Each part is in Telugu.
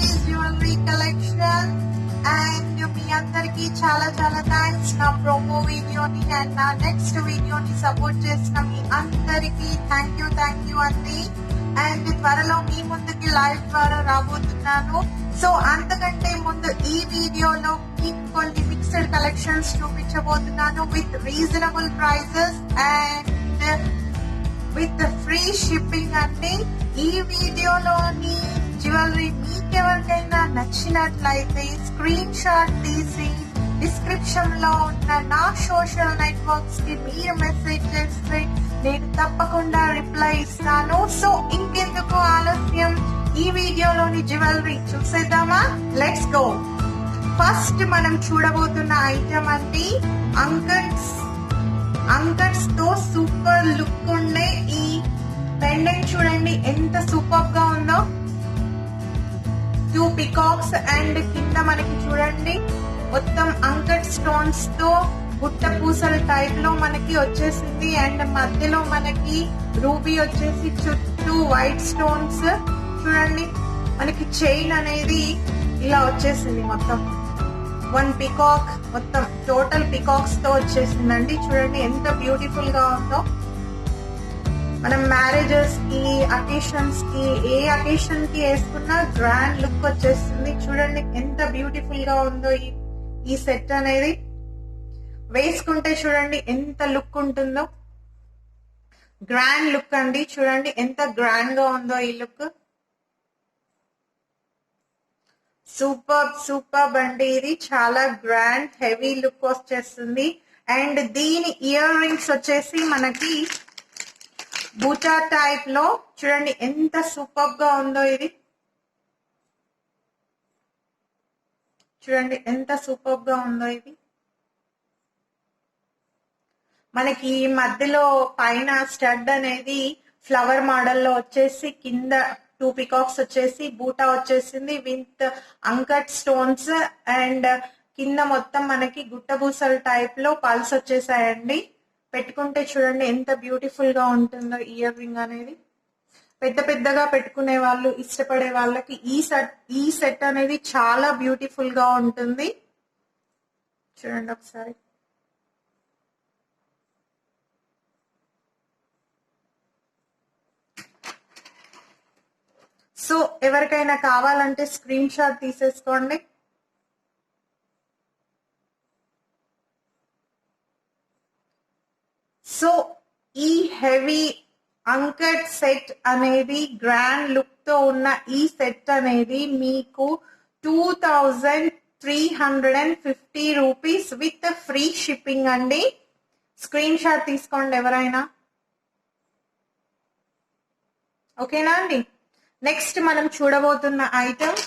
Shrutis Jewelry Collection. And మీ అందరికి చాలా చాలా థ్యాంక్స్ నా ప్రోమో వీడియోని అండ్ నా నెక్స్ట్ వీడియోని సపోర్ట్ చేసిన మీ అందరికి థ్యాంక్ యూ అండి. అండ్ త్వరలో మీ ముందుకి లైవ్ ద్వారా రాబోతున్నాను. సో అంతకంటే ముందు ఈ వీడియోలో మీకు కొన్ని మిక్స్డ్ కలెక్షన్స్ చూపించబోతున్నాను with reasonable prices and with free shipping అండి. ఈ వీడియోలోని జ్యువెలరీ మీకెవరికైనా నచ్చినట్లయితే స్క్రీన్ షాట్ తీసి డిస్క్రిప్షన్ లో ఉన్న నా సోషల్ నెట్వర్క్స్ కి మీరు మెసేజ్ చేస్తే నేను తప్పకుండా రిప్లై ఇస్తాను. సో ఇంకెందుకు ఆలస్యం, ఈ వీడియోలోని జ్యువెలరీ చూసేద్దామా? Let's go. ఫస్ట్ మనం చూడబోతున్న ఐటమ్ అండి అంకట్స్ తో సూపర్ లుక్ ఉండే ఈ పెండెంట్. చూడండి ఎంత సూపర్ గా ఉందో. 2 పికాక్స్ అండ్ కింద మనకి చూడండి మొత్తం అంకట్ స్టోన్స్ తో గుట్ట పూసల టైప్ లో మనకి వచ్చేసింది. అండ్ మధ్యలో మనకి రూబీ వచ్చేసి చుట్టూ వైట్ స్టోన్స్. చూడండి మనకి చైన్ అనేది ఇలా వచ్చేసింది. మొత్తం 1 పికాక్ మొత్తం టోటల్ పికాక్స్ తో వచ్చేసిందండి. చూడండి ఎంత బ్యూటిఫుల్ గా ఉందో. మనం మ్యారేజెస్ కి అకేషన్స్ కి ఏ అకేషన్ కి వేసుకున్నా గ్రాండ్ లుక్ వచ్చేస్తుంది. చూడండి ఎంత బ్యూటిఫుల్ గా ఉందో ఈ సెట్ అనేది. వేసుకుంటే చూడండి ఎంత లుక్ ఉంటుందో. గ్రాండ్ లుక్ అండి. చూడండి ఎంత గ్రాండ్ గా ఉందో ఈ లుక్. సూపర్ అండి. ఇది చాలా గ్రాండ్ హెవీ లుక్ వచ్చేస్తుంది. అండ్ దీని ఇయర్ రింగ్స్ వచ్చేసి మనకి బూటా టైప్ లో చూడండి ఎంత సూపర్ గా ఉందో. ఇది చూడండి ఎంత సూపర్ గా ఉందో. ఇది మనకి మధ్యలో పైన స్టడ్ అనేది ఫ్లవర్ మోడల్ లో వచ్చేసి కింద 2 పికాక్స్ వచ్చేసి బూటా వచ్చేసింది విత్ అంకట్ స్టోన్స్. అండ్ కింద మొత్తం మనకి గుట్టబూసల టైప్ లో పల్స్ వచ్చేసాయండి. పెట్టుకుంటే చూడండి ఎంత బ్యూటిఫుల్ గా ఉంటుందో ఇయర్ రింగ్ అనేది. పెద్దగా పెట్టుకునే వాళ్ళు, ఇష్టపడే వాళ్ళకి ఈ సెట్ అనేది చాలా బ్యూటిఫుల్ గా ఉంటుంది. చూడండి ఒకసారి. సో ఎవరికైనా కావాలంటే స్క్రీన్ షాట్ తీసేసుకోండి. సో ఈ హెవీ అంకట్ సెట్ అనేది గ్రాండ్ లుక్ తో ఉన్న ఈ సెట్ అనేది మీకు 2350 రూపీస్ విత్ ఫ్రీ షిప్పింగ్ అండి. స్క్రీన్ షాట్ తీసుకోండి ఎవరైనా. ఓకేనా అండి. నెక్స్ట్ మనం చూడబోతున్న ఐటమ్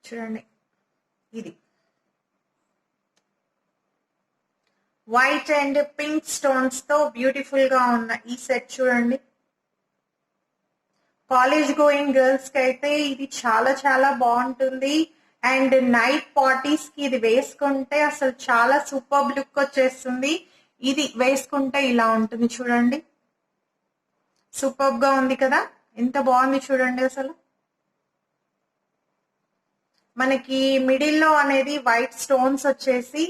చూడండి. ఇది వైట్ అండ్ పింక్ స్టోన్స్ తో బ్యూటిఫుల్ గా ఉన్న ఈ సెట్ చూడండి. కాలేజ్ గోయింగ్ గర్ల్స్ కి అయితే ఇది చాలా బాగుంటుంది. అండ్ నైట్ పార్టీస్ కి ఇది వేసుకుంటే అసలు చాలా సూపర్ లుక్ వచ్చేస్తుంది. ఇది వేసుకుంటే ఇలా ఉంటుంది చూడండి. సూపర్ గా ఉంది కదా, ఎంత బాగుంది చూడండి. అసలు మనకి మిడిల్ లో అనేది వైట్ స్టోన్స్ వచ్చేసి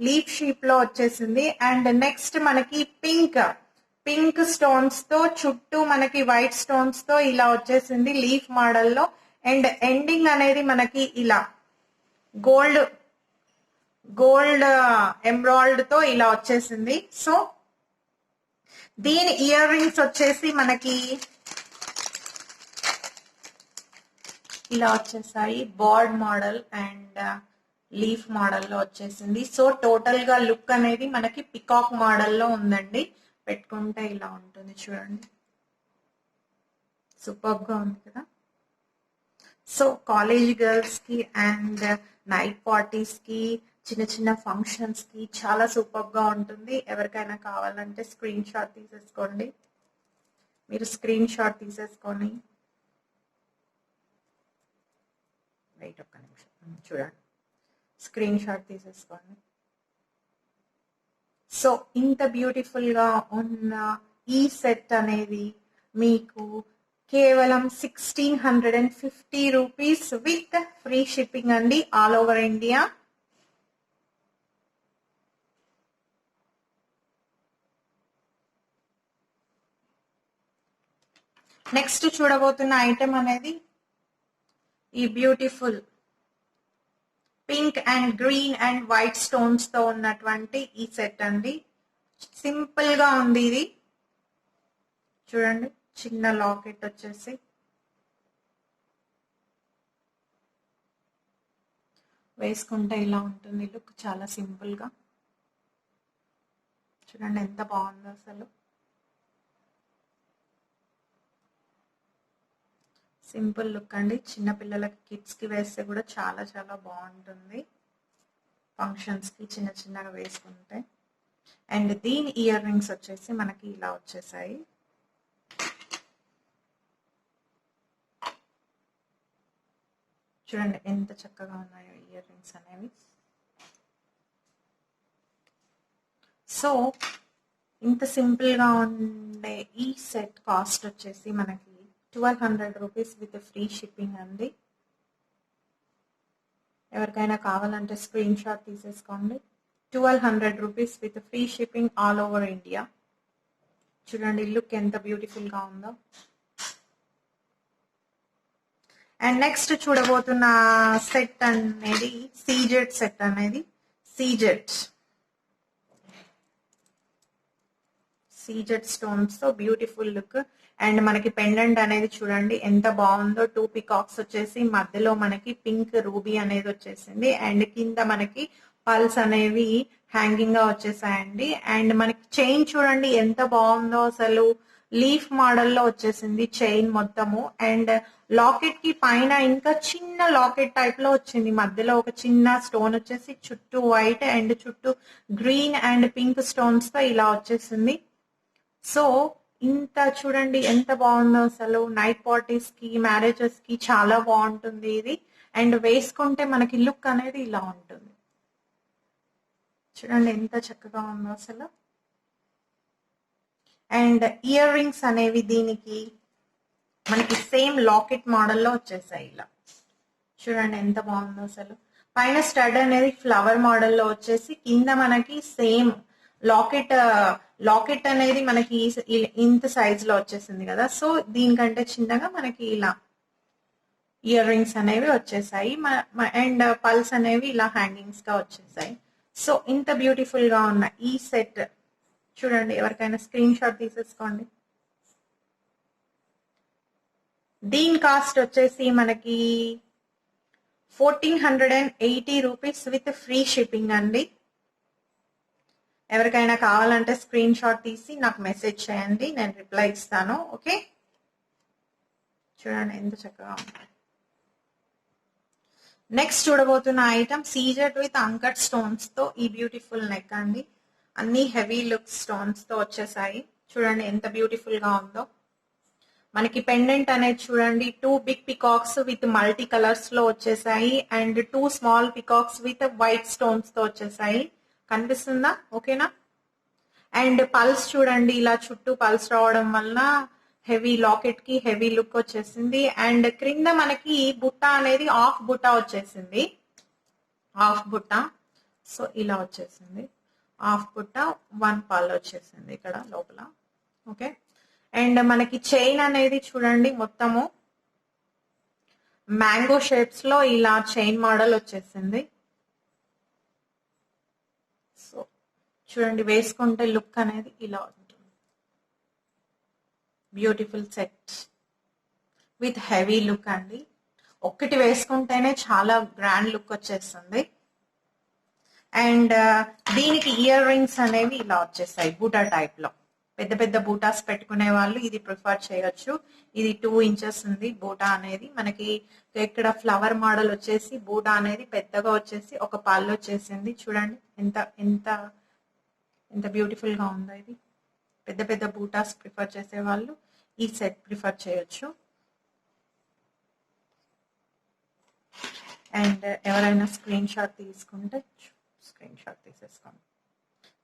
లీఫ్ షేప్ లో వచ్చేసింది. అండ్ నెక్స్ట్ మనకి పింక్ స్టోన్స్ తో చుట్టూ మనకి వైట్ స్టోన్స్ తో ఇలా వచ్చేసింది లీఫ్ మోడల్ లో. అండ్ ఎండింగ్ అనేది మనకి ఇలా గోల్డ్ ఎంబ్రాయిడ్ తో ఇలా వచ్చేసింది. సో దీని ఇయర్ రింగ్స్ వచ్చేసి మనకి ఇలా వచ్చేసాయి. Bird model and leaf model లో వచ్చేసింది. సో టోటల్ గా లుక్ అనేది మనకి పికాక్ మోడల్ లో ఉందండి. పెట్టుకుంటే ఇలా ఉంటుంది చూడండి. సూపర్ గా ఉంది కదా. సో కాలేజ్ గర్ల్స్ కి అండ్ నైట్ పార్టీస్ కి, చిన్న ఫంక్షన్స్ కి చాలా సూపర్ గా ఉంటుంది. ఎవరికైనా కావాలంటే స్క్రీన్ షాట్ తీసేసుకోండి. మీరు స్క్రీన్ షాట్ తీసేసుకొని వెయిట్ ఒక్క నిమిషం చూడండి. స్క్రీన్ షాట్ తీసేసుకోండి. సో ఇంత బ్యూటిఫుల్ గా ఉన్న ఈ సెట్ అనేది మీకు కేవలం 1650 రూపీస్ విత్ ఫ్రీ షిప్పింగ్ అండి, ఆల్ ఓవర్ ఇండియా. నెక్స్ట్ చూడబోతున్న ఐటమ్ అనేది ఈ beautiful pink and green and white stones తో ఉన్నటువంటి ఈ సెట్ అండి. సింపుల్ గా ఉంది ఇది. చూడండి, చిన్న లాకెట్ వచ్చేసి వేసుకుంటే ఇలా ఉంటుంది లుక్, చాలా సింపుల్ గా. చూడండి ఎంత బాగుందో అసలు. సింపుల్ లుక్ అండి. చిన్న పిల్లలకి, కిడ్స్ కి వేస్తే కూడా చాలా చాలా బాగుంటుంది. ఫంక్షన్స్ కి చిన్న చిన్నగా వేసుకుంటే. అండ్ దీని ఇయర్ రింగ్స్ వచ్చేసి మనకి ఇలా వచ్చేసాయి. చూడండి ఎంత చక్కగా ఉన్నాయో ఇయర్ రింగ్స్ అనేవి. సో ఇంత సింపుల్ గా ఉండే ఈ సెట్ కాస్ట్ వచ్చేసి మనకి 1200 రూపీస్ విత్ ఫ్రీ షిప్పింగ్ అండి. ఎవరికైనా కావాలంటే స్క్రీన్ షాట్ తీసేసుకోండి. 1200 rupees with free shipping all over India. చూడండి లుక్ ఎంత బ్యూటిఫుల్ గా ఉందో. అండ్ నెక్స్ట్ చూడబోతున్న సెట్ అనేది సీజెట్ సెట్ అనేది. సీజెట్ స్టోన్స్ తో బ్యూటిఫుల్ లుక్. అండ్ మనకి పెండెంట్ అనేది చూడండి ఎంత బాగుందో. 2 పికాక్స్ వచ్చేసి మధ్యలో మనకి పింక్ రూబీ అనేది వచ్చేసింది. అండ్ కింద మనకి పల్స్ అనేవి హ్యాంగింగ్ గా వచ్చేసాయండి. అండ్ మనకి చైన్ చూడండి ఎంత బాగుందో అసలు. లీఫ్ మోడల్లో వచ్చేసింది చైన్ మొత్తము. అండ్ లాకెట్ కి పైన ఇంకా చిన్న లాకెట్ టైప్ లో వచ్చింది. మధ్యలో ఒక చిన్న స్టోన్ వచ్చేసి చుట్టూ వైట్ అండ్ చుట్టూ గ్రీన్ అండ్ పింక్ స్టోన్స్ తో ఇలా వచ్చేసింది. సో ఇంత చూడండి ఎంత బాగుందో అసలు. నైట్ పార్టీస్ కి, మ్యారేజెస్ కి చాలా బాగుంటుంది ఇది. అండ్ వేసుకుంటే మనకి లుక్ అనేది ఇలా ఉంటుంది. చూడండి ఎంత చక్కగా ఉందో అసలు. అండ్ ఇయర్ రింగ్స్ అనేవి దీనికి మనకి సేమ్ లాకెట్ మోడల్లో వచ్చేసాయి ఇలా. చూడండి ఎంత బాగుందో అసలు. పైన స్టడ్ అనేది ఫ్లవర్ మోడల్లో వచ్చేసి కింద మనకి సేమ్ లాకెట్ అనేది మనకి ఇంత సైజ్ లో వచ్చేసింది కదా. సో దీనికంటే చిన్నగా మనకి ఇలా ఇయర్ రింగ్స్ అనేవి వచ్చేసాయి. అండ్ పల్స్ అనేవి ఇలా హ్యాంగింగ్స్ గా వచ్చేసాయి. సో ఇంత బ్యూటిఫుల్ గా ఉన్న ఈ సెట్ చూడండి, ఎవరికైనా స్క్రీన్ షాట్ తీసేసుకోండి. దీని కాస్ట్ వచ్చేసి మనకి 1480 రూపీస్ విత్ ఫ్రీ షిప్పింగ్ అండి. ఎవరికైనా కావాలంటే స్క్రీన్ షాట్ తీసి నాకు మెసేజ్ చేయండి, నేను రిప్లై ఇస్తాను. ఓకే, చూడండి ఎంత చక్కగా ఉంది. నెక్స్ట్ చూడబోతున్న item CZ with uncut stones తో ఈ బ్యూటిఫుల్ నెక్ అండి. అన్ని హెవీ లుక్ స్టోన్స్ తో వచ్చేసాయి. చూడండి ఎంత బ్యూటిఫుల్ గా ఉందో. మనకి పెండెంట్ అనేది చూడండి 2 big peacocks with multi colours లో వచ్చేసాయి. And 2 small peacocks with white stones తో వచ్చేసాయి. కనిపిస్తుందా? ఓకేనా? అండ్ పల్స్ చూడండి, ఇలా చుట్టూ పల్స్ రావడం వల్ల హెవీ లాకెట్ కి హెవీ లుక్ వచ్చేసింది. అండ్ క్రింద మనకి బుట్ట అనేది హాఫ్ బుట్ట వచ్చేసింది. హాఫ్ బుట్ట, సో ఇలా వచ్చేసింది. హాఫ్ బుట్ట 1 పల్ వచ్చేసింది ఇక్కడ లోపల. ఓకే, అండ్ మనకి చైన్ అనేది చూడండి మొత్తము మ్యాంగో షేప్స్ లో ఇలా చైన్ మోడల్ వచ్చేసింది. సో చూడండి వేసుకుంటే లుక్ అనేది ఇలా ఉంటుంది. Beautiful set with heavy look అండి. ఒక్కటి వేసుకుంటేనే చాలా గ్రాండ్ లుక్ వచ్చేస్తుంది. అండ్ దీనికి ఇయర్ రింగ్స్ అనేవి ఇలా వచ్చేసాయి బూటా టైప్ లో. పెద్ద పెద్ద బూటాస్ పెట్టుకునే వాళ్ళు ఇది ప్రిఫర్ చేయొచ్చు. ఇది 2 ఇంచెస్ ఉంది బూటా అనేది. మనకి ఇక్కడ ఫ్లవర్ మోడల్ వచ్చేసి బూటా అనేది పెద్దగా వచ్చేసి ఒక పళ్ళు వచ్చేసింది. చూడండి ఎంత ఎంత ఎంత బ్యూటిఫుల్ గా ఉందో ఇది. పెద్ద పెద్ద బూటాస్ ప్రిఫర్ చేసే వాళ్ళు ఈ సెట్ ప్రిఫర్ చేయొచ్చు. అండ్ ఎవరైనా స్క్రీన్ షాట్ తీసుకుంటే స్క్రీన్ షాట్ తీసేసుకోండి.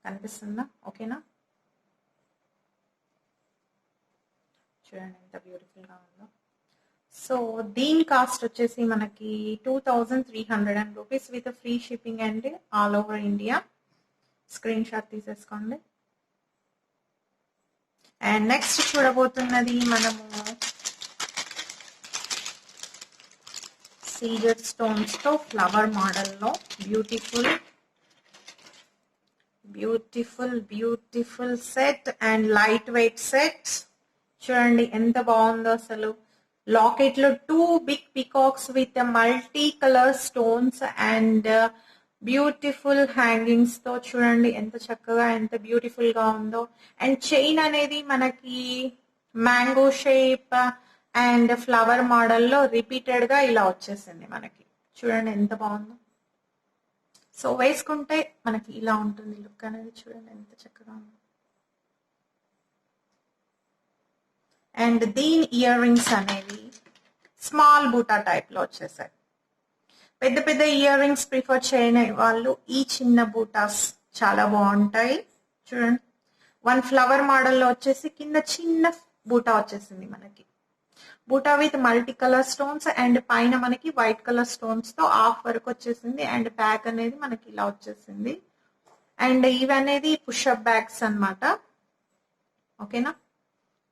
కనిపిస్తుందా? ఓకేనా? చూడండి ఎంత బ్యూటిఫుల్గా ఉందో. సో దీని కాస్ట్ వచ్చేసి మనకి 2300 రూపీస్ విత్ ఫ్రీ షిప్పింగ్ అండి, all over India. Screenshot తీసేసుకోండి. అండ్ నెక్స్ట్ చూడబోతున్నది మనము సీజర్ స్టోన్స్ తో ఫ్లవర్ మోడల్లో beautiful beautiful beautiful set and light weight set. చూడండి ఎంత బాగుందో అసలు. లాకెట్ లో 2 big peacocks with multi colour stones and beautiful hangings తో చూడండి ఎంత చక్కగా ఎంత బ్యూటిఫుల్ గా ఉందో. అండ్ చైన్ అనేది మనకి మ్యాంగో షేప్ అండ్ ఫ్లవర్ మోడల్లో రిపీటెడ్ గా ఇలా వచ్చేసింది మనకి. చూడండి ఎంత బాగుందో. సో వేసుకుంటే మనకి ఇలా ఉంటుంది లుక్ అనేది. చూడండి ఎంత చక్కగా ఉందో. అండ్ దీని ఇయర్ రింగ్స్ అనేవి స్మాల్ బూటా టైప్ లో వచ్చేసాయి. పెద్ద పెద్ద ఇయర్ రింగ్స్ ప్రిఫర్ చేయని వాళ్ళు ఈ చిన్న బూటాస్ చాలా బాగుంటాయి. చూడండి 1 ఫ్లవర్ మోడల్లో వచ్చేసి కింద చిన్న బూటా వచ్చేసింది మనకి. బూటా with multi colour stones and పైన మనకి వైట్ కలర్ స్టోన్స్ తో హాఫ్ వరకు వచ్చేసింది. అండ్ బ్యాక్ అనేది మనకి ఇలా వచ్చేసింది. అండ్ ఇవి అనేది పుషప్ బ్యాగ్స్ అన్నమాట. ఓకేనా?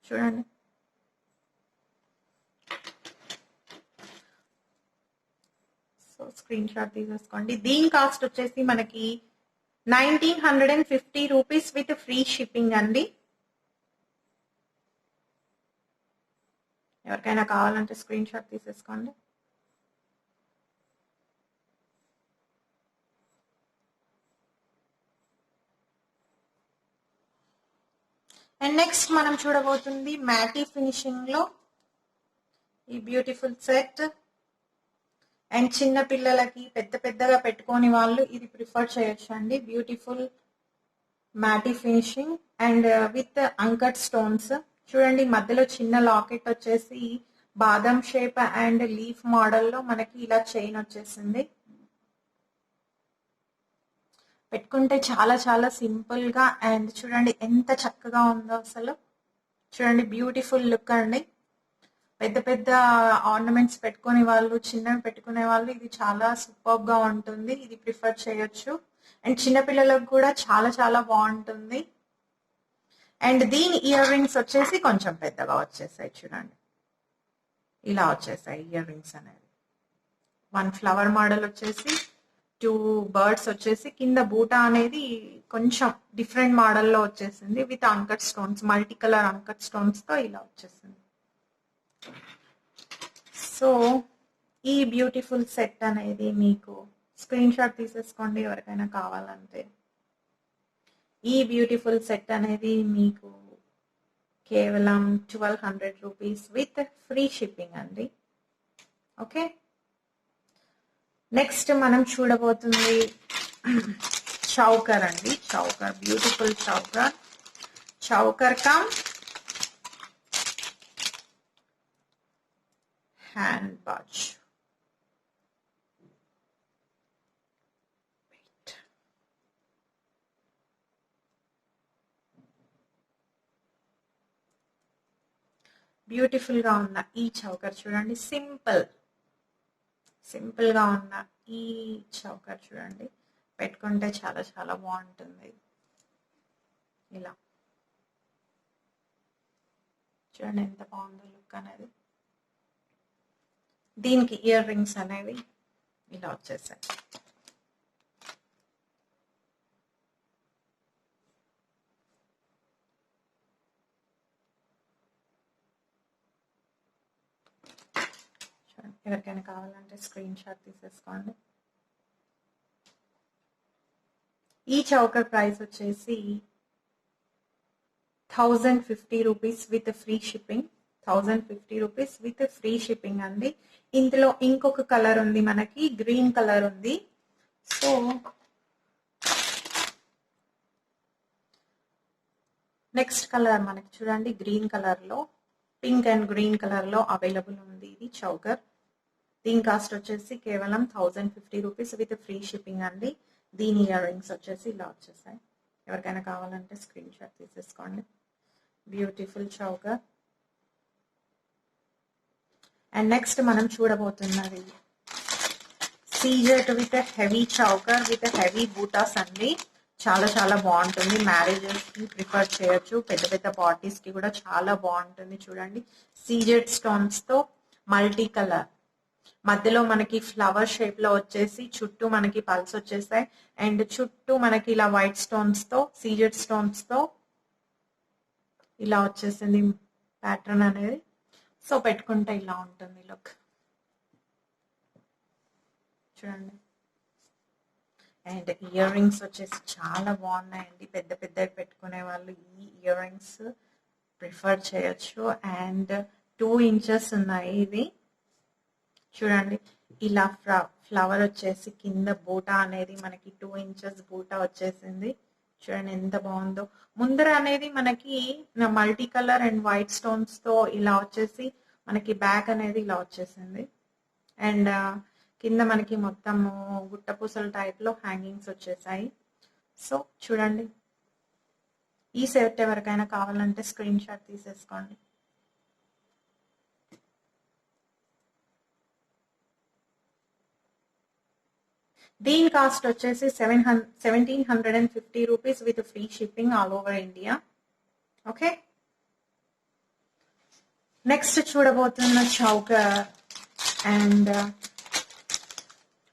చూడండి స్క్రీన్ షాట్ తీసేసుకోండి. దీని కాస్ట్ వచ్చేసి మనకి 1950 రూపీస్ విత్ ఫ్రీ షిప్పింగ్ అండి. ఎవరికైనా కావాలంటే స్క్రీన్ షాట్ తీసేసుకోండి. అండ్ నెక్స్ట్ మనం చూడబోతుంది మ్యాటీ ఫినిషింగ్ లో ఈ బ్యూటిఫుల్ సెట్. అండ్ చిన్న పిల్లలకి పెద్ద పెద్దగా పెట్టుకోని వాళ్ళు ఇది ప్రిఫర్ చేయొచ్చు అండి. Beautiful మ్యాటీ finishing and with uncut stones. చూడండి మధ్యలో చిన్న లాకెట్ వచ్చేసి బాదం షేప్ అండ్ లీఫ్ మోడల్లో మనకి ఇలా చైన్ వచ్చేసింది. పెట్టుకుంటే చాలా చాలా సింపుల్ గా అండ్ చూడండి ఎంత చక్కగా ఉందో అసలు. చూడండి బ్యూటిఫుల్ లుక్ అండి. పెద్ద పెద్ద ఆర్నమెంట్స్ పెట్టుకునే వాళ్ళు, చిన్నవి పెట్టుకునే వాళ్ళు ఇది చాలా సూపర్ గా ఉంటుంది. ఇది ప్రిఫర్ చేయొచ్చు. అండ్ చిన్నపిల్లలకు కూడా చాలా చాలా బాగుంటుంది. అండ్ దీని ఇయర్ రింగ్స్ వచ్చేసి కొంచెం పెద్దగా వచ్చేసాయి. చూడండి ఇలా వచ్చేసాయి ఇయర్ రింగ్స్ అనేది. 1 ఫ్లవర్ మోడల్ వచ్చేసి 2 బర్డ్స్ వచ్చేసి కింద బూటా అనేది కొంచెం డిఫరెంట్ మోడల్లో వచ్చేసింది with uncut stones, multi colour uncut stones తో ఇలా వచ్చేసింది. సో ఈ బ్యూటిఫుల్ సెట్ అనేది మీకు స్క్రీన్ షాట్ తీసేసుకోండి ఎవరికైనా కావాలంటే. ఈ బ్యూటిఫుల్ సెట్ అనేది మీకు కేవలం 1200 రూపీస్ విత్ ఫ్రీ షిప్పింగ్ అండి. ఓకే, నెక్స్ట్ మనం చూడబోతుంది చౌకర్ అండి. Choker, beautiful choker. Choker come hand watch. Beautiful గా ఉన్న ఈ చౌకర్ చూడండి. సింపుల్ గా ఉన్న ఈ చౌకర్ చూడండి, పెట్టుకుంటే చాలా చాలా బాగుంటుంది. ఇలా చూడండి ఎంత బాగుందో లుక్ అనేది. దీనికి ఇయర్ రింగ్స్ అనేవి ఇలా వచ్చేసాయి. ఎవరికైనా కావాలంటే స్క్రీన్ షాట్ తీసేసుకోండి. ఈ చౌకర్ ప్రైస్ వచ్చేసి 1050 rupees with free shipping. 1050 rupees with free shipping అండి. ఇందులో ఇంకొక కలర్ ఉంది మనకి, గ్రీన్ కలర్ ఉంది. సో నెక్స్ట్ కలర్ మనకి చూడండి గ్రీన్ కలర్ లో, పింక్ అండ్ గ్రీన్ కలర్ లో అవైలబుల్ ఉంది ఇది చౌకర్. దీని కాస్ట్ వచ్చేసి కేవలం 1050 రూపీస్ విత్ ఫ్రీ షిప్పింగ్ అండి. దీని ఇయర్ రింగ్స్ వచ్చేసి ఇలా వచ్చేసాయి. ఎవరికైనా కావాలంటే స్క్రీన్ షాట్ తీసేసుకోండి. Beautiful choker. అండ్ నెక్స్ట్ మనం చూడబోతున్నది CZ with heavy choker with heavy బూటాస్ అండి. చాలా చాలా బాగుంటుంది. మ్యారేజెస్ కి ప్రిఫర్ చేయొచ్చు, పెద్ద పెద్ద పార్టీస్ కి కూడా చాలా బాగుంటుంది. చూడండి, సీజెడ్ స్టోన్స్ తో మల్టీ కలర్, మధ్యలో మనకి ఫ్లవర్ షేప్ లో వచ్చేసి చుట్టూ మనకి పల్స్ వచ్చేసాయి. అండ్ చుట్టూ మనకి ఇలా వైట్ స్టోన్స్ తో, సీజెడ్ స్టోన్స్ తో ఇలా వచ్చేసింది ప్యాటర్న్ అనేది. సో పెట్టుకుంటే ఇలా ఉంటుంది లుక్. చూడండి. అండ్ ఇయర్ రింగ్స్ వచ్చేసి చాలా బాగున్నాయండి. పెద్ద పెద్ద పెట్టుకునే వాళ్ళు ఈ ఇయర్ రింగ్స్ ప్రిఫర్ చేయొచ్చు. అండ్ 2 ఇంచెస్ ఉన్నాయి ఇవి. చూడండి, ఇలా ఫ్లవర్ వచ్చేసి కింద బూటా అనేది మనకి 2 ఇంచెస్ బూటా వచ్చేసింది. చూడండి ఎంత బాగుందో. ముందర అనేది మనకి multi colour and white stones తో ఇలా వచ్చేసి మనకి బ్యాక్ అనేది ఇలా వచ్చేసింది. అండ్ కింద మనకి మొత్తము గుట్టపూసల టైప్ లో హ్యాంగింగ్స్ వచ్చేసాయి. సో చూడండి, ఈ సెట్ ఎవరికైనా కావాలంటే స్క్రీన్ షాట్ తీసేసుకోండి. దీని కాస్ట్ వచ్చేసి 1750 rupees with free shipping all over India. Okay, next చూడబోతున్న చౌకర్. అండ్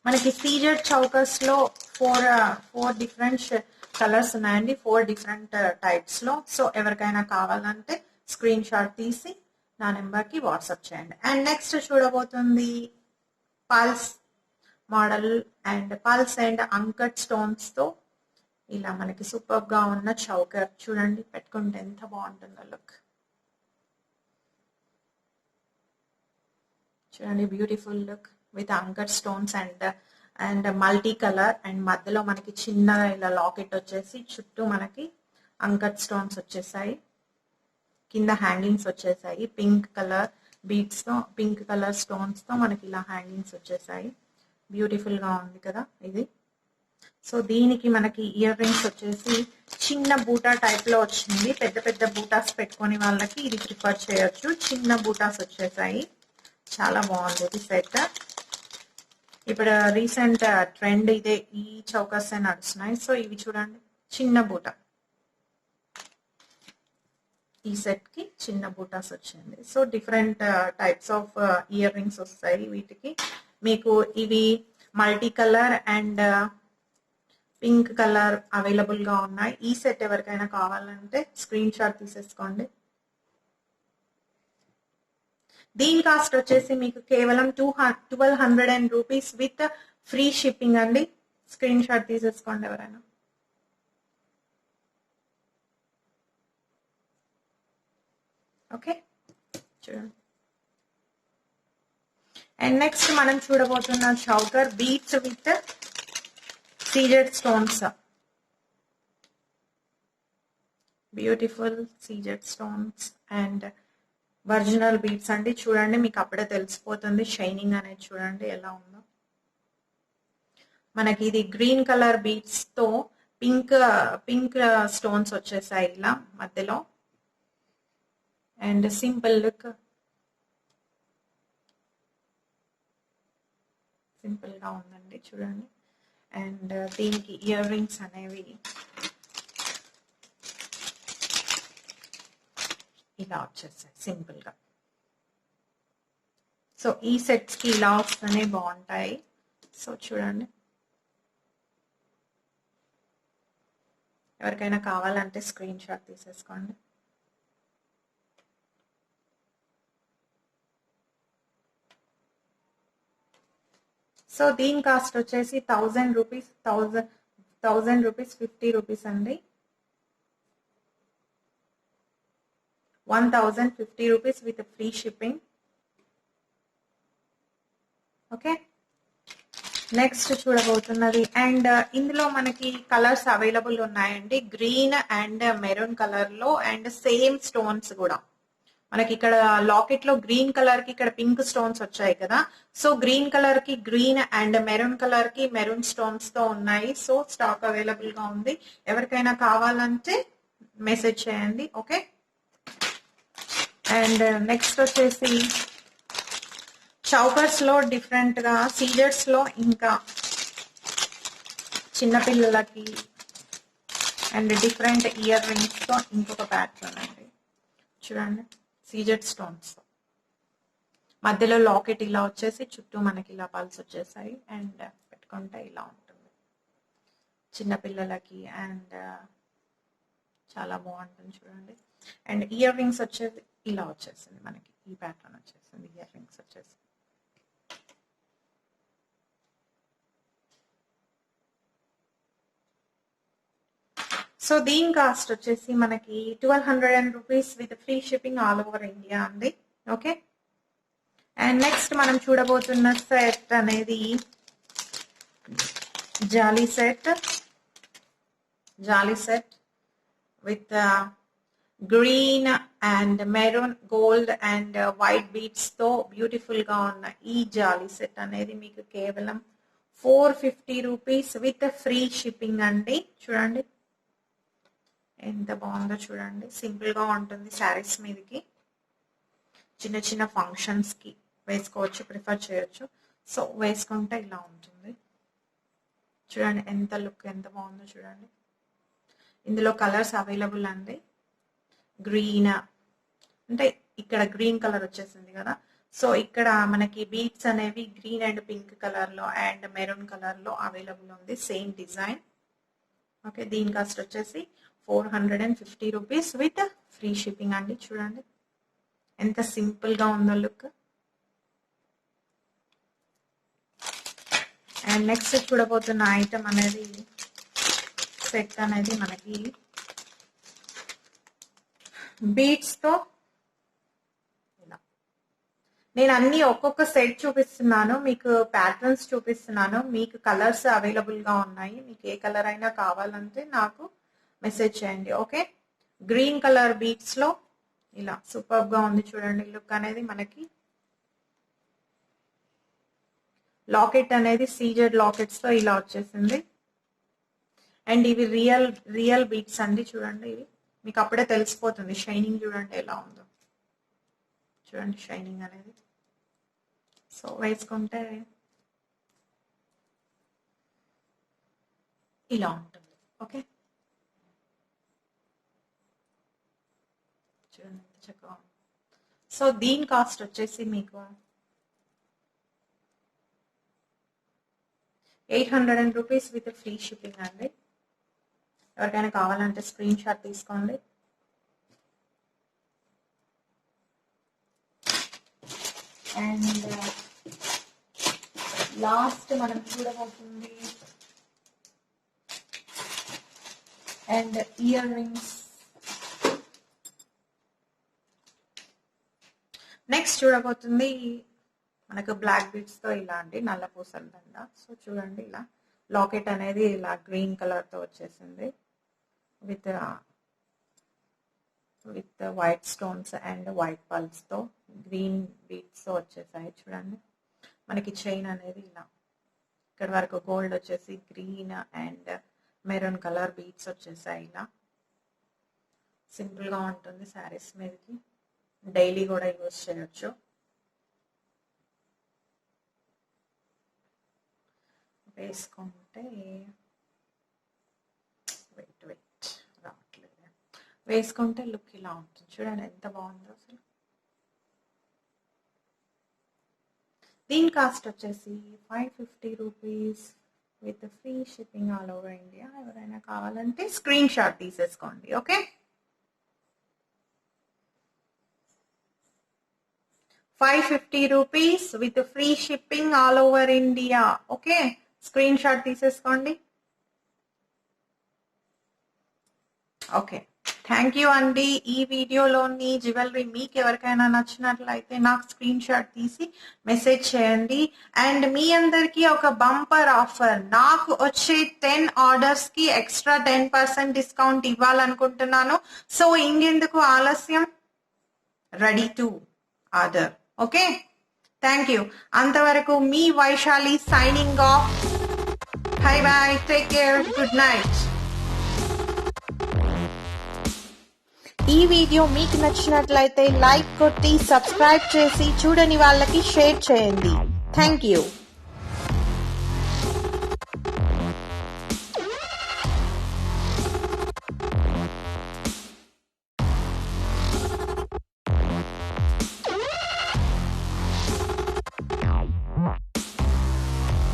మనకి సీజెడ్ చౌకర్స్ లో ఫోర్ డిఫరెంట్ కలర్స్ ఉన్నాయండి, 4 డిఫరెంట్ టైప్స్ లో. సో ఎవరికైనా కావాలంటే స్క్రీన్ షాట్ తీసి నా నెంబర్ కి వాట్సాప్ చేయండి. అండ్ నెక్స్ట్ చూడబోతుంది pearls model and pearls and uncut stones తో ఇలా మనకి సూపర్ గా ఉన్న చౌకర్. చూడండి, పెట్టుకుంటే ఎంత బాగుంటుందో లుక్. చూడండి, beautiful look with uncut stones and multi colour. And మధ్యలో మనకి చిన్న ఇలా లాకెట్ వచ్చేసి చుట్టూ మనకి అంకట్ స్టోన్స్ వచ్చేసాయి. కింద హ్యాంగింగ్స్ వచ్చేసాయి. పింక్ కలర్ బీడ్స్ తో, పింక్ కలర్ స్టోన్స్ తో మనకి ఇలా హ్యాంగింగ్స్ వచ్చేసాయి. బ్యూటిఫుల్ గా ఉంది కదా ఇది. సో దీనికి మనకి ఇయర్ రింగ్స్ వచ్చేసి చిన్న బూటా టైప్ లో వచ్చింది. పెద్ద పెద్ద బూటాస్ పెట్టుకునే వాళ్ళకి ఇది ప్రిఫర్ చేయొచ్చు. చిన్న బూటాస్ వచ్చేసాయి. చాలా బాగుంది ఇది సెట్. ఇప్పుడు రీసెంట్ ట్రెండ్ ఇదే, ఈ చౌకర్స్ నడుస్తున్నాయి. సో ఇవి చూడండి, చిన్న బూట. ఈ సెట్ కి చిన్న బూటాస్ వచ్చింది. So different types of ear rings వస్తాయి వీటికి. మీకు ఇవి multi colour and pink colour available గా ఉన్నాయి. ఈ సెట్ ఎవరికైనా కావాలంటే స్క్రీన్ షాట్ తీసేసుకోండి. దీని కాస్ట్ వచ్చేసి మీకు కేవలం 1200 రూపీస్ విత్ ఫ్రీ షిప్పింగ్ అండి. స్క్రీన్ షాట్ తీసేసుకోండి ఎవరైనా. ఓకే, చూడండి. అండ్ నెక్స్ట్ మనం చూడబోతున్న choker beads with CZ stones. Beautiful CZ stones and original beads అండి. చూడండి, మీకు అప్పుడే తెలిసిపోతుంది షైనింగ్ అనేది. చూడండి ఎలా ఉందో. మనకి ఇది గ్రీన్ కలర్ బీట్స్ తో పింక్ స్టోన్స్ వచ్చేసాయి ఇలా మధ్యలో. అండ్ సింపుల్ లుక్, సింపుల్ గా ఉందండి చూడండి. అండ్ దీనికి ఇయర్ రింగ్స్ అనేవి ఇలా వచ్చేసాయి సింపుల్ గా. సో ఈ సెట్స్ కి ఇలా వస్తేనే బాగుంటాయి. సో చూడండి, ఎవరికైనా కావాలంటే స్క్రీన్ షాట్ తీసేసుకోండి. సో దీని కాస్ట్ వచ్చేసి 1000 రూపీస్, 1000 రూపీస్ 50 రూపీస్ అండి. 1050 rupees with free shipping. Okay, next చూడబోతున్నది. అండ్ ఇందులో మనకి కలర్స్ అవైలబుల్ ఉన్నాయండి. గ్రీన్ అండ్ మెరూన్ కలర్ లో అండ్ సేమ్ స్టోన్స్ కూడా. మనకి ఇక్కడ లాకెట్ లో గ్రీన్ కలర్ కి ఇక్కడ పింక్ స్టోన్స్ వచ్చాయి కదా. సో గ్రీన్ కలర్ కి గ్రీన్ అండ్ మెరూన్ కలర్ కి మెరూన్ స్టోన్స్ తో ఉన్నాయి. సో స్టాక్ అవైలబుల్ గా ఉంది. ఎవరికైనా కావాలంటే మెసేజ్ చేయండి. ఓకే. అండ్ నెక్స్ట్ వచ్చేసి చౌకర్స్ లో డిఫరెంట్ గా సీజర్స్ లో ఇంకా చిన్నపిల్లలకి అండ్ డిఫరెంట్ ఇయర్ రింగ్స్ తో ఇంకొక ప్యాటర్న్ అండి. చూడండి, సీజెడ్ స్టోన్స్ మధ్యలో లాకెట్ ఇలా వచ్చేసి చుట్టూ మనకి ఇలా పల్స్ వచ్చేసాయి అండ్ పెట్టుకుంటే ఇలా ఉంటుంది చిన్నపిల్లలకి అండ్ చాలా బాగుంటుంది చూడండి. అండ్ ఇయర్ రింగ్స్ వచ్చేసి ఇలా వచ్చేసింది మనకి, ఈ ప్యాటర్న్ వచ్చేసింది ఇయర్ రింగ్స్ వచ్చేసి. సో దీని కాస్ట్ వచ్చేసి మనకి 1200 rupees with free shipping all over India అండి. ఓకే. అండ్ నెక్స్ట్ మనం చూడబోతున్న సెట్ అనేది జాలీ set with green and maroon gold and white beads తో బ్యూటిఫుల్ గా ఉన్న ఈ జాలీ సెట్ అనేది మీకు కేవలం 450 రూపీస్ విత్ ఫ్రీ షిప్పింగ్ అండి. చూడండి ఎంత బాగుందో చూడండి. సింపుల్ గా ఉంటుంది శారీస్ మీదకి, చిన్న చిన్న ఫంక్షన్స్ కి వేసుకోవచ్చు, ప్రిఫర్ చేయొచ్చు. సో వేసుకుంటే ఇలా ఉంటుంది చూడండి. ఎంత లుక్ ఎంత బాగుందో చూడండి. ఇందులో కలర్స్ అవైలబుల్ అండి. గ్రీన్ అంటే ఇక్కడ గ్రీన్ కలర్ వచ్చేసింది కదా. సో ఇక్కడ మనకి బీట్స్ అనేవి గ్రీన్ అండ్ పింక్ కలర్ లో అండ్ మెరూన్ కలర్ లో అవైలబుల్ ఉంది, సేమ్ డిజైన్. ఓకే. దీని కాస్ట్ వచ్చేసి 450 రూపీస్ విత్ ఫ్రీ షిప్పింగ్ అండి. చూడండి ఎంత సింపుల్ గా ఉందో లుక్. అండ్ నెక్స్ట్ చూడబోతున్న ఐటమ్ అనేది సెట్ అనేది మనకి బీట్స్ తో ఇలా, నేను అన్ని ఒక్కొక్క సెట్ చూపిస్తున్నాను, మీకు ప్యాటర్న్స్ చూపిస్తున్నాను, మీకు కలర్స్ అవైలబుల్ గా ఉన్నాయి. మీకు ఏ కలర్ అయినా కావాలంటే నాకు మెసేజ్ చేయండి. ఓకే. గ్రీన్ కలర్ బీట్స్ లో ఇలా సూపర్ గా ఉంది చూడండి లుక్ అనేది. మనకి లాకెట్ అనేది సీజెడ్ లాకెట్స్ తో ఇలా వచ్చేసింది అండ్ ఇవి రియల్ బీట్స్ అండి. చూడండి ఇవి మీకు అప్పుడే తెలిసిపోతుంది. షైనింగ్ చూడండి ఎలా ఉందో చూడండి, షైనింగ్ అనేది. సో వేసుకుంటే ఇలా ఉంటుంది. ఓకే. చూడండి ఎంత చక్కగా. సో దీని కాస్ట్ వచ్చేసి మీకు 800 రూపీస్ విత్ ఫ్రీ షిప్పింగ్ అండి. ఎవరికైనా కావాలంటే స్క్రీన్ షాట్ తీసుకోండి. అండ్ లాస్ట్ మనం చూడబోతుంది అండ్ ఇయర్ రింగ్స్. నెక్స్ట్ చూడబోతుంది మనకు బ్లాక్ బీడ్స్ తో ఇలా అండి, నల్ల పూసల దండ. సో చూడండి ఇలా లాకెట్ అనేది ఇలా గ్రీన్ కలర్ తో వచ్చేసింది with white stones and white pulse తో గ్రీన్ బీడ్స్ తో వచ్చేసాయి. చూడండి మనకి చైన్ అనేది ఇలా ఇక్కడ వరకు గోల్డ్ వచ్చేసి green and maroon colour beads వచ్చేసాయి. ఇలా సింపుల్ గా ఉంటుంది శారీస్ మీదకి, డైలీ కూడా యూజ్ చేయొచ్చు. వేసుకుంటే రావట్లేదు, వేసుకుంటే లుక్ ఇలా ఉంటుంది చూడండి ఎంత బాగుందో అసలు. దీని కాస్ట్ వచ్చేసి 550 rupees with free shipping all over India. ఎవరైనా కావాలంటే స్క్రీన్ షాట్ తీసేసుకోండి. Okay. 550 rupees with free shipping all over India. Okay. Screen shot తీసేసుకోండి. ఓకే. థ్యాంక్ యూ అండి. ఈ వీడియోలోని జ్యువెలరీ మీకు ఎవరికైనా నచ్చినట్లయితే నాకు స్క్రీన్ షాట్ తీసి మెసేజ్ చేయండి. అండ్ మీ అందరికీ ఒక బంపర్ ఆఫర్, నాకు వచ్చే 10 ఆర్డర్స్ కి ఎక్స్ట్రా 10% డిస్కౌంట్ ఇవ్వాలనుకుంటున్నాను. సో ఇంకెందుకు ఆలస్యం, ready to order. Okay, thank you. అంతవరకు మీ Vaishali signing off. Bye bye, take care, good night. ఈ వీడియో మీకు నచ్చినట్లయితే లైక్ కొట్టి సబ్స్క్రైబ్ చేసి చూడని వాళ్ళకి షేర్ చేయండి. Thank you.